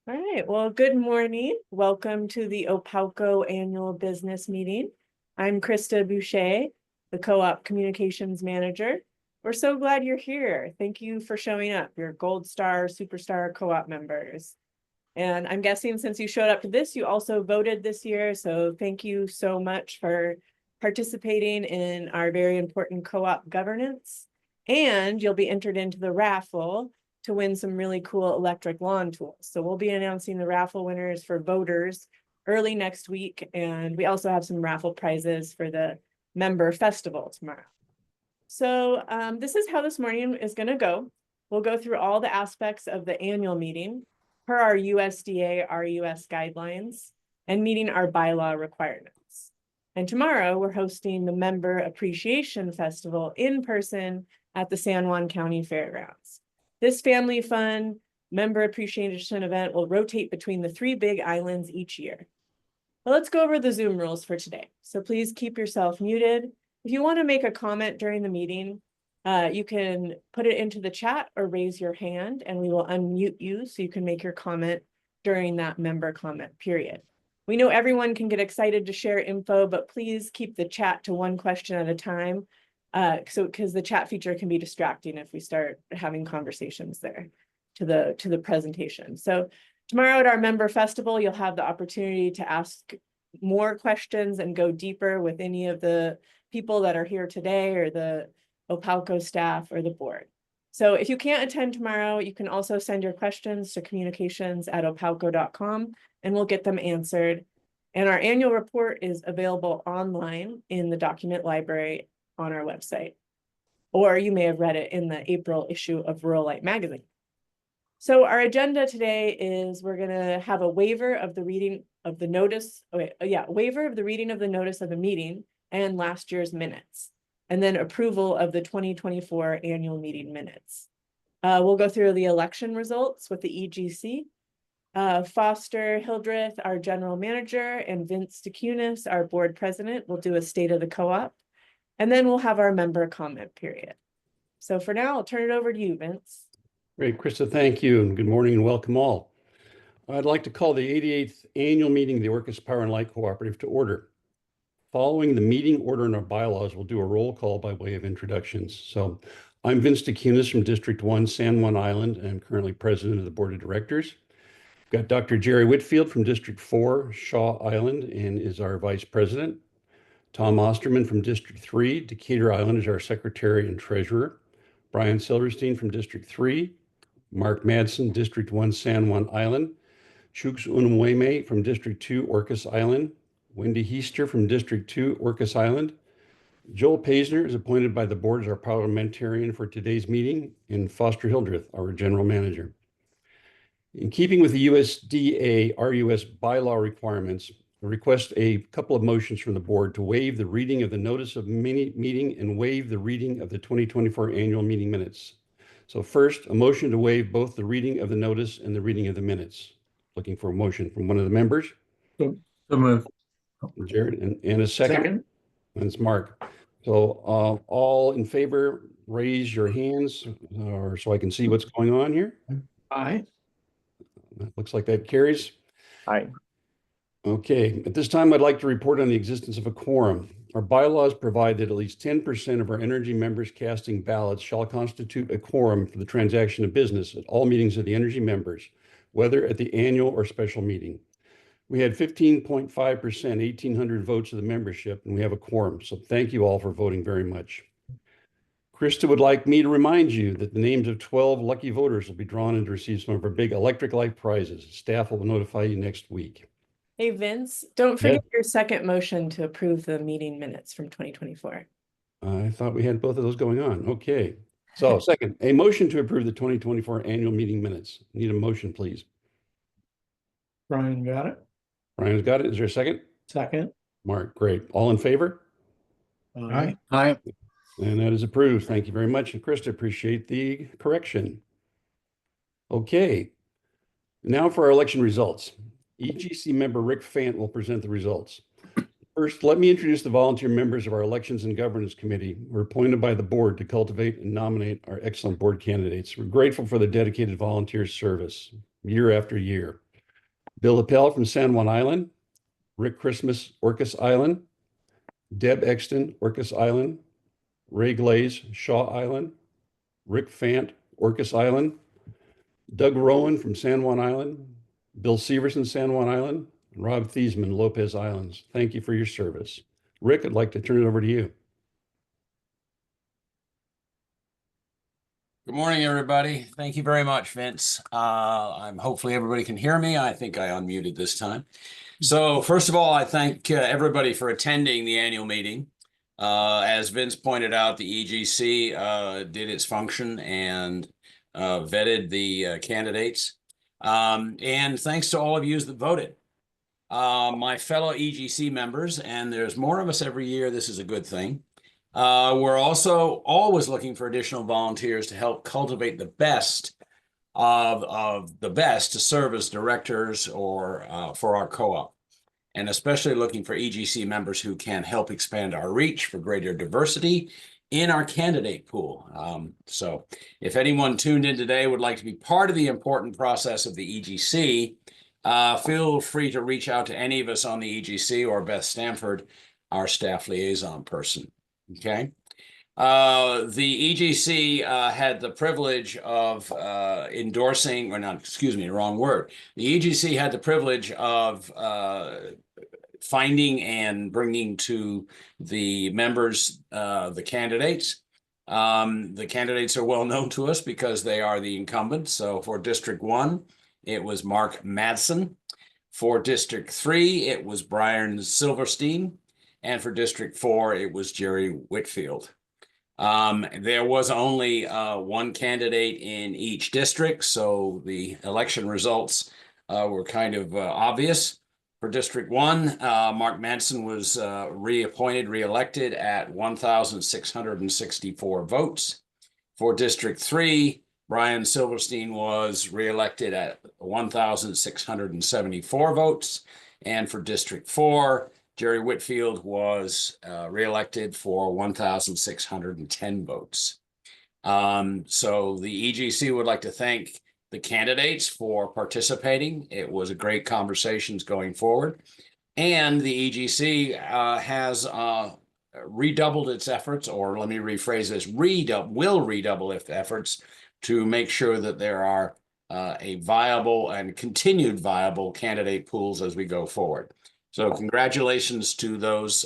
All right, well, good morning. Welcome to the OPALCO annual business meeting. I'm Krista Boucher, the Co-op Communications Manager. We're so glad you're here. Thank you for showing up, your Gold Star, Superstar Co-op members. And I'm guessing since you showed up to this, you also voted this year. So thank you so much for participating in our very important co-op governance. And you'll be entered into the raffle to win some really cool electric lawn tools. So we'll be announcing the raffle winners for voters early next week. And we also have some raffle prizes for the member festival tomorrow. So this is how this morning is going to go. We'll go through all the aspects of the annual meeting per our USDA RUS guidelines and meeting our bylaw requirements. And tomorrow we're hosting the Member Appreciation Festival in person at the San Juan County Fairgrounds. This family fun member appreciation event will rotate between the three big islands each year. Well, let's go over the Zoom rules for today. So please keep yourself muted. If you want to make a comment during the meeting, you can put it into the chat or raise your hand and we will unmute you so you can make your comment during that member comment period. We know everyone can get excited to share info, but please keep the chat to one question at a time. Because the chat feature can be distracting if we start having conversations there to the presentation. So tomorrow at our member festival, you'll have the opportunity to ask more questions and go deeper with any of the people that are here today or the OPALCO staff or the board. So if you can't attend tomorrow, you can also send your questions to communications@opalco.com and we'll get them answered. And our annual report is available online in the document library on our website, or you may have read it in the April issue of Rural Light magazine. So our agenda today is we're going to have a waiver of the reading of the notice. Waiver of the reading of the notice of the meeting and last year's minutes, and then approval of the 2024 annual meeting minutes. We'll go through the election results with the EGC. Foster Hildreth, our general manager, and Vince DeCunis, our board president, will do a state of the co-op. And then we'll have our member comment period. So for now, I'll turn it over to you, Vince. Great, Krista, thank you, and good morning and welcome all. I'd like to call the 88th annual meeting of the Orcas Power and Light Cooperative to order. Following the meeting order in our bylaws, we'll do a roll call by way of introductions. So I'm Vince DeCunis from District 1, San Juan Island, and I'm currently president of the board of directors. We've got Dr. Jerry Whitfield from District 4, Shaw Island, and is our vice president. Tom Osterman from District 3, Decatur Island, is our secretary and treasurer. Brian Silverstein from District 3, Mark Madsen, District 1, San Juan Island, Chooks Unweme from District 2, Orcas Island, Wendy Heister from District 2, Orcas Island. Joel Paisner is appointed by the board as our parliamentarian for today's meeting, and Foster Hildreth, our general manager. In keeping with the USDA RUS bylaw requirements, I request a couple of motions from the board to waive the reading of the notice of meeting and waive the reading of the 2024 annual meeting minutes. So first, a motion to waive both the reading of the notice and the reading of the minutes. Looking for a motion from one of the members. So move. Jared, and a second. And it's Mark. So all in favor, raise your hands, or so I can see what's going on here. Aye. That looks like that carries. Aye. Okay, at this time, I'd like to report on the existence of a quorum. Our bylaws provide that at least 10% of our energy members casting ballots shall constitute a quorum for the transaction of business at all meetings of the energy members, whether at the annual or special meeting. We had 15.5%, 1,800 votes of the membership, and we have a quorum. So thank you all for voting very much. Krista would like me to remind you that the names of 12 lucky voters will be drawn and to receive some of our big electric light prizes. Staff will notify you next week. Hey, Vince, don't forget your second motion to approve the meeting minutes from 2024. I thought we had both of those going on. Okay. So second, a motion to approve the 2024 annual meeting minutes. Need a motion, please. Brian got it. Brian's got it. Is there a second? Second. Mark, great. All in favor? Aye. Aye. And that is approved. Thank you very much. And Krista, appreciate the correction. Okay. Now for our election results. EGC member Rick Fant will present the results. First, let me introduce the volunteer members of our Elections and Governance Committee who are appointed by the board to cultivate and nominate our excellent board candidates. We're grateful for the dedicated volunteer service year after year. Bill Appel from San Juan Island, Rick Christmas, Orcas Island, Deb Exton, Orcas Island, Ray Glaze, Shaw Island, Rick Fant, Orcas Island, Doug Rowan from San Juan Island, Bill Severson, San Juan Island, and Rob Thiesman, Lopez Islands. Thank you for your service. Rick, I'd like to turn it over to you. Good morning, everybody. Thank you very much, Vince. Hopefully everybody can hear me. I think I unmuted this time. So first of all, I thank everybody for attending the annual meeting. As Vince pointed out, the EGC did its function and vetted the candidates. And thanks to all of you that voted. My fellow EGC members, and there's more of us every year, this is a good thing. We're also always looking for additional volunteers to help cultivate the best of the best to serve as directors or for our co-op, and especially looking for EGC members who can help expand our reach for greater diversity in our candidate pool. So if anyone tuned in today would like to be part of the important process of the EGC, feel free to reach out to any of us on the EGC or Beth Stanford, our staff liaison person. Okay. The EGC had the privilege of endorsing, or not, excuse me, wrong word. The EGC had the privilege of finding and bringing to the members the candidates. The candidates are well known to us because they are the incumbents. So for District 1, it was Mark Madsen. For District 3, it was Brian Silverstein. And for District 4, it was Jerry Whitfield. There was only one candidate in each district, so the election results were kind of obvious. For District 1, Mark Madsen was reelected at 1,664 votes. For District 3, Brian Silverstein was reelected at 1,674 votes. And for District 4, Jerry Whitfield was reelected for 1,610 votes. So the EGC would like to thank the candidates for participating. It was a great conversations going forward. And the EGC has redoubled its efforts, or let me rephrase this, will redouble its efforts to make sure that there are a viable and continued viable candidate pools as we go forward. So congratulations to those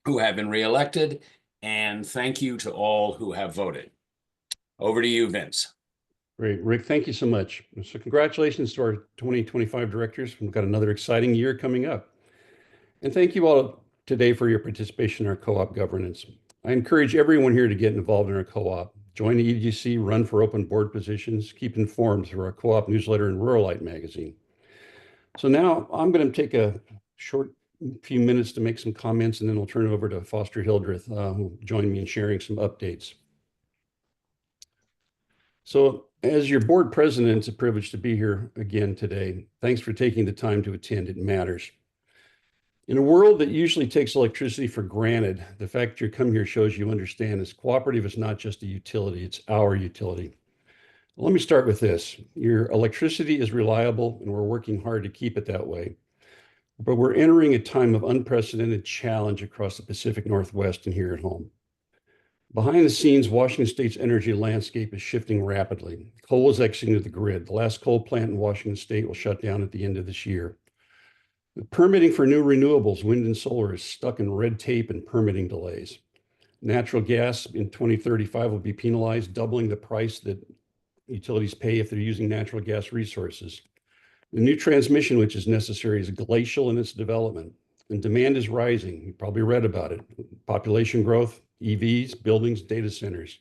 who have been reelected, and thank you to all who have voted. Over to you, Vince. Great, Rick, thank you so much. So congratulations to our 2025 directors. We've got another exciting year coming up. And thank you all today for your participation in our co-op governance. I encourage everyone here to get involved in our co-op. Join the EGC, run for open board positions, keep informed through our co-op newsletter and Ruralite magazine. So now I'm going to take a short few minutes to make some comments, and then we'll turn it over to Foster Hildreth, who joined me in sharing some updates. So as your board president, it's a privilege to be here again today. Thanks for taking the time to attend. It matters. In a world that usually takes electricity for granted, the fact that you come here shows you understand this cooperative is not just a utility, it's our utility. Let me start with this. Your electricity is reliable, and we're working hard to keep it that way. But we're entering a time of unprecedented challenge across the Pacific Northwest and here at home. Behind the scenes, Washington State's energy landscape is shifting rapidly. Coal is exiting the grid. The last coal plant in Washington State will shut down at the end of this year. The permitting for new renewables, wind and solar, is stuck in red tape and permitting delays. Natural gas in 2035 will be penalized, doubling the price that utilities pay if they're using natural gas resources. The new transmission, which is necessary, is glacial in its development, and demand is rising. You probably read about it. Population growth, EVs, buildings, data centers.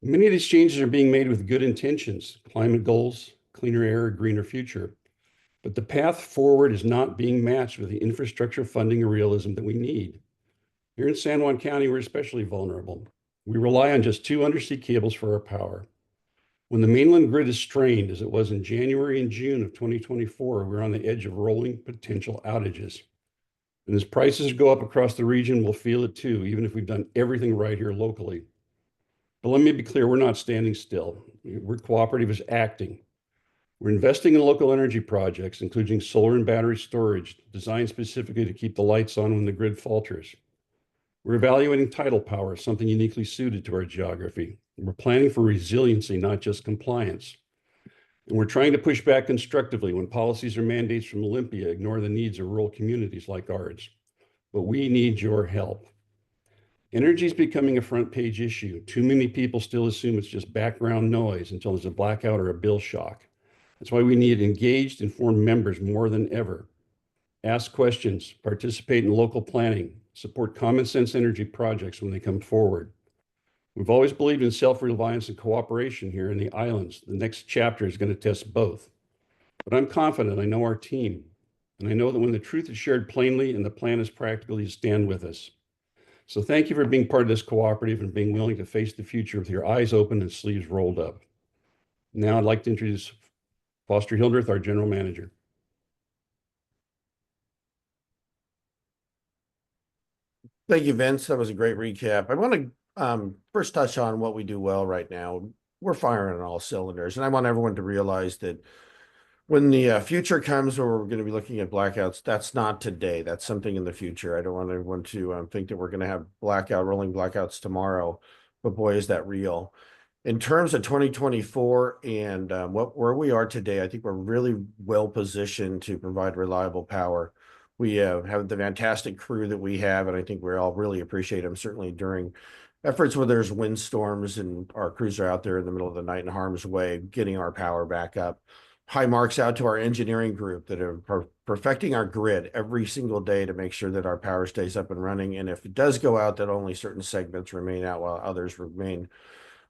Many of these changes are being made with good intentions, climate goals, cleaner air, greener future. But the path forward is not being matched with the infrastructure funding and realism that we need. Here in San Juan County, we're especially vulnerable. We rely on just 2 undersea cables for our power. When the mainland grid is strained, as it was in January and June of 2024, we're on the edge of rolling potential outages. And as prices go up across the region, we'll feel it too, even if we've done everything right here locally. But let me be clear, we're not standing still. We're cooperative is acting. We're investing in local energy projects, including solar and battery storage, designed specifically to keep the lights on when the grid falters. We're evaluating tidal power, something uniquely suited to our geography. We're planning for resiliency, not just compliance. And we're trying to push back constructively when policies or mandates from Olympia ignore the needs of rural communities like ours. But we need your help. Energy is becoming a front page issue. Too many people still assume it's just background noise until there's a blackout or a bill shock. That's why we need engaged, informed members more than ever. Ask questions, participate in local planning, support common sense energy projects when they come forward. We've always believed in self-reliance and cooperation here in the islands. The next chapter is going to test both. But I'm confident I know our team, and I know that when the truth is shared plainly and the plan is practical, you stand with us. So thank you for being part of this cooperative and being willing to face the future with your eyes open and sleeves rolled up. Now I'd like to introduce Foster Hildreth, our general manager. Thank you, Vince. That was a great recap. I want to first touch on what we do well right now. We're firing on all cylinders, and I want everyone to realize that when the future comes where we're going to be looking at blackouts, that's not today. That's something in the future. I don't want everyone to think that we're going to have rolling blackouts tomorrow, but boy, is that real. In terms of 2024 and where we are today, I think we're really well positioned to provide reliable power. We have the fantastic crew that we have, and I think we all really appreciate them, certainly during efforts where there's windstorms and our crews are out there in the middle of the night in harm's way, getting our power back up. High marks out to our engineering group that are perfecting our grid every single day to make sure that our power stays up and running. And if it does go out, that only certain segments remain out while others remain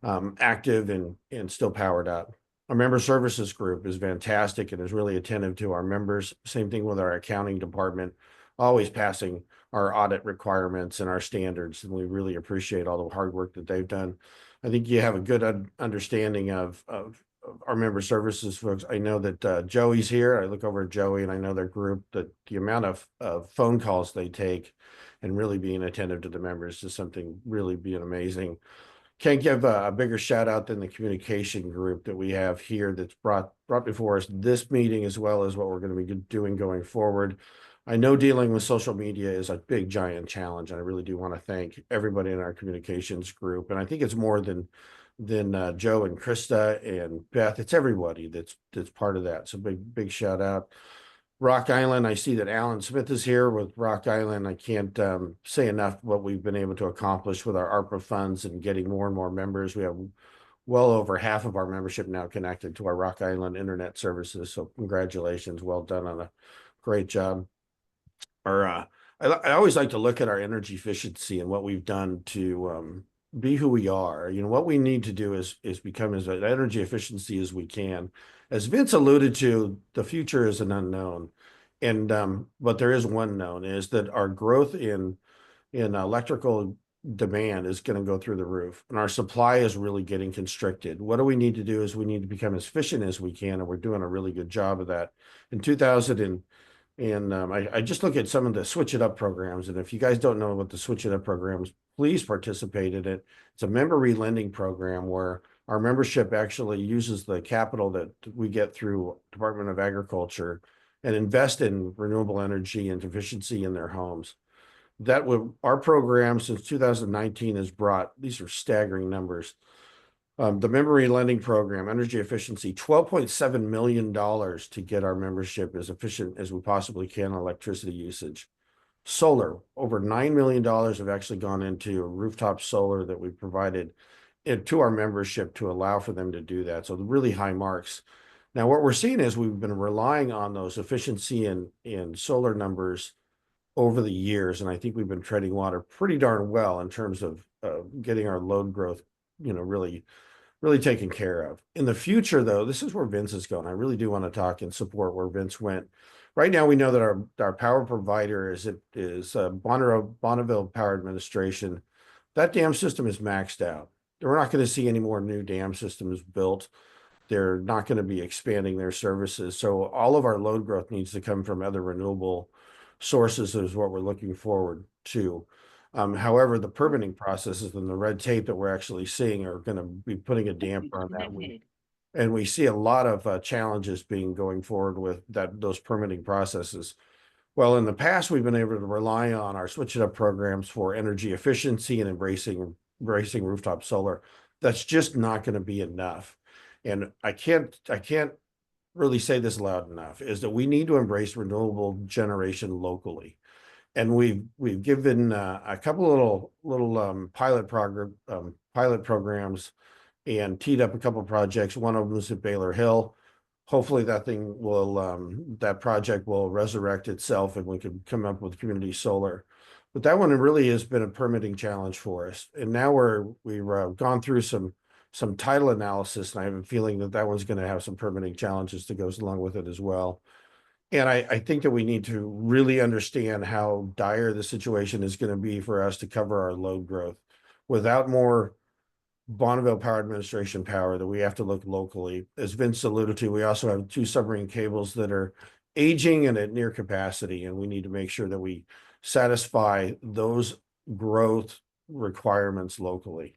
active and still powered up. Our member services group is fantastic and is really attentive to our members. Same thing with our accounting department, always passing our audit requirements and our standards. And we really appreciate all the hard work that they've done. I think you have a good understanding of our member services folks. I know that Joey's here. I look over at Joey and I know their group, that the amount of phone calls they take and really being attentive to the members is something really being amazing. Can't give a bigger shout out than the communication group that we have here that's brought before us this meeting, as well as what we're going to be doing going forward. I know dealing with social media is a big, giant challenge, and I really do want to thank everybody in our communications group. And I think it's more than Joe and Krista and Beth. It's everybody that's part of that. So big shout out. Rock Island, I see that Alan Smith is here with Rock Island. I can't say enough what we've been able to accomplish with our ARPA funds and getting more and more members. We have well over half of our membership now connected to our Rock Island internet services. So congratulations, well done on a great job. I always like to look at our energy efficiency and what we've done to be who we are. You know, what we need to do is become as energy efficiency as we can. As Vince alluded to, the future is an unknown. And but there is one known, is that our growth in electrical demand is going to go through the roof, and our supply is really getting constricted. What do we need to do is we need to become as efficient as we can, and we're doing a really good job of that. In 2000 I just look at some of the Switch It Up programs, and if you guys don't know what the Switch It Up programs, please participate in it. It's a member relending program where our membership actually uses the capital that we get through Department of Agriculture and invest in renewable energy and efficiency in their homes. Our program since 2019 has brought, these are staggering numbers. The member lending program, energy efficiency, $12.7 million to get our membership as efficient as we possibly can on electricity usage. Solar, over $9 million have actually gone into rooftop solar that we provided to our membership to allow for them to do that. So the really high marks. Now, what we're seeing is we've been relying on those efficiency and solar numbers over the years, and I think we've been treading water pretty darn well in terms of getting our load growth, really taken care of. In the future, though, this is where Vince is going. I really do want to talk and support where Vince went. Right now, we know that our power provider is Bonneville Power Administration. That dam system is maxed out. We're not going to see any more new dam systems built. They're not going to be expanding their services. So all of our load growth needs to come from other renewable sources is what we're looking forward to. However, the permitting processes and the red tape that we're actually seeing are going to be putting a damper on that. And we see a lot of challenges going forward with those permitting processes. Well, in the past, we've been able to rely on our Switch It Up programs for energy efficiency and embracing rooftop solar. That's just not going to be enough. And I can't really say this loud enough, is that we need to embrace renewable generation locally. And we've given a couple little pilot programs and teed up a couple of projects. One of them is at Baylor Hill. Hopefully that project will resurrect itself and we can come up with community solar. But that one really has been a permitting challenge for us. And now we've gone through some title analysis, and I have a feeling that one's going to have some permitting challenges that goes along with it as well. And I think that we need to really understand how dire the situation is going to be for us to cover our load growth. Without more Bonneville Power Administration power, that we have to look locally. As Vince alluded to, we also have 2 submarine cables that are aging and at near capacity, and we need to make sure that we satisfy those growth requirements locally.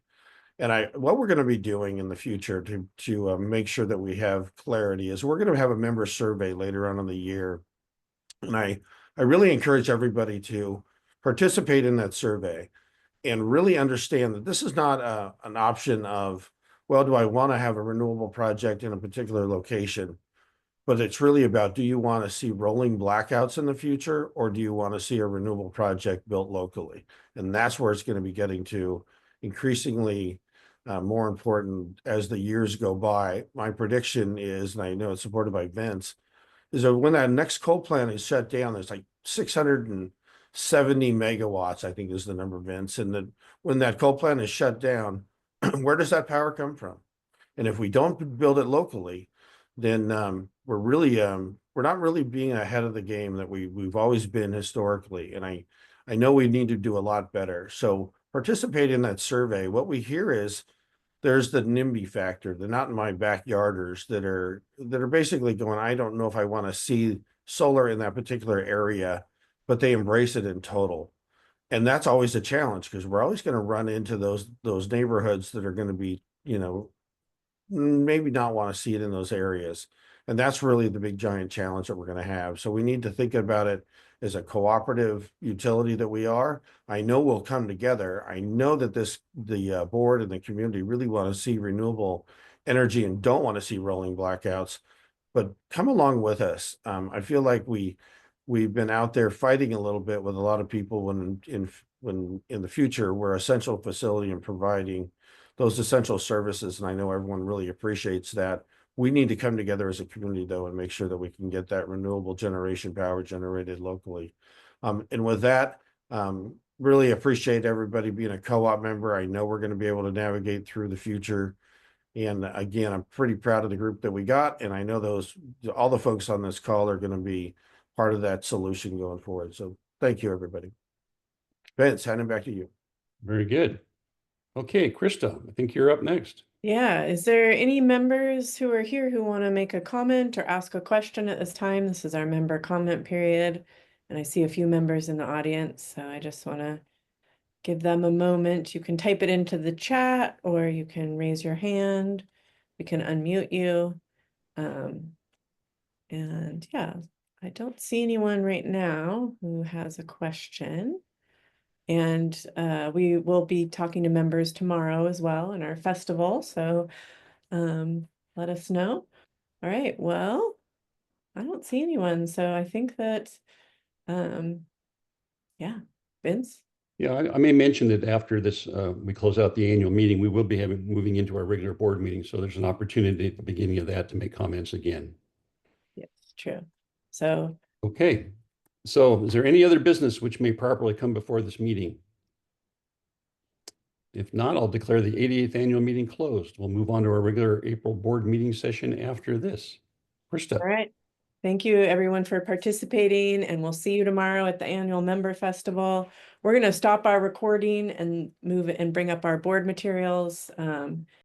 And what we're going to be doing in the future to make sure that we have clarity is we're going to have a member survey later on in the year. And I really encourage everybody to participate in that survey and really understand that this is not an option of, well, do I want to have a renewable project in a particular location? But it's really about, do you want to see rolling blackouts in the future, or do you want to see a renewable project built locally? And that's where it's going to be getting to increasingly more important as the years go by. My prediction is, and I know it's supported by Vince, is that when that next coal plant is shut down, there's like 670 megawatts, I think is the number, Vince. And that when that coal plant is shut down, where does that power come from? And if we don't build it locally, then we're not really being ahead of the game that we've always been historically. And I know we need to do a lot better. So participate in that survey. What we hear is there's the NIMBY factor, the not in my backyarders that are basically going, I don't know if I want to see solar in that particular area, but they embrace it in total. And that's always a challenge, because we're always going to run into those neighborhoods that are going to be, maybe not want to see it in those areas. And that's really the big giant challenge that we're going to have. So we need to think about it as a cooperative utility that we are. I know we'll come together. I know that the board and the community really want to see renewable energy and don't want to see rolling blackouts, but come along with us. I feel like we've been out there fighting a little bit with a lot of people when in the future we're an essential facility in providing those essential services. And I know everyone really appreciates that. We need to come together as a community, though, and make sure that we can get that renewable generation power generated locally. And with that, really appreciate everybody being a co-op member. I know we're going to be able to navigate through the future. And again, I'm pretty proud of the group that we got. And I know all the folks on this call are going to be part of that solution going forward. So thank you, everybody. Vince, handing back to you. Very good. Okay, Krista, I think you're up next. Yeah, is there any members who are here who want to make a comment or ask a question at this time? This is our member comment period, and I see a few members in the audience, so I just want to give them a moment. You can type it into the chat, or you can raise your hand. We can unmute you. And yeah, I don't see anyone right now who has a question. And we will be talking to members tomorrow as well in our festival. So let us know. All right, well, I don't see anyone. So I think that, yeah, Vince? Yeah, I may mention that after this, we close out the annual meeting, we will be moving into our regular board meeting. So there's an opportunity at the beginning of that to make comments again. Yes, true. So. Okay, so is there any other business which may properly come before this meeting? If not, I'll declare the 88th annual meeting closed. We'll move on to our regular April board meeting session after this. Krista. All right. Thank you, everyone, for participating, and we'll see you tomorrow at the annual member festival. We're going to stop our recording and move and bring up our board materials.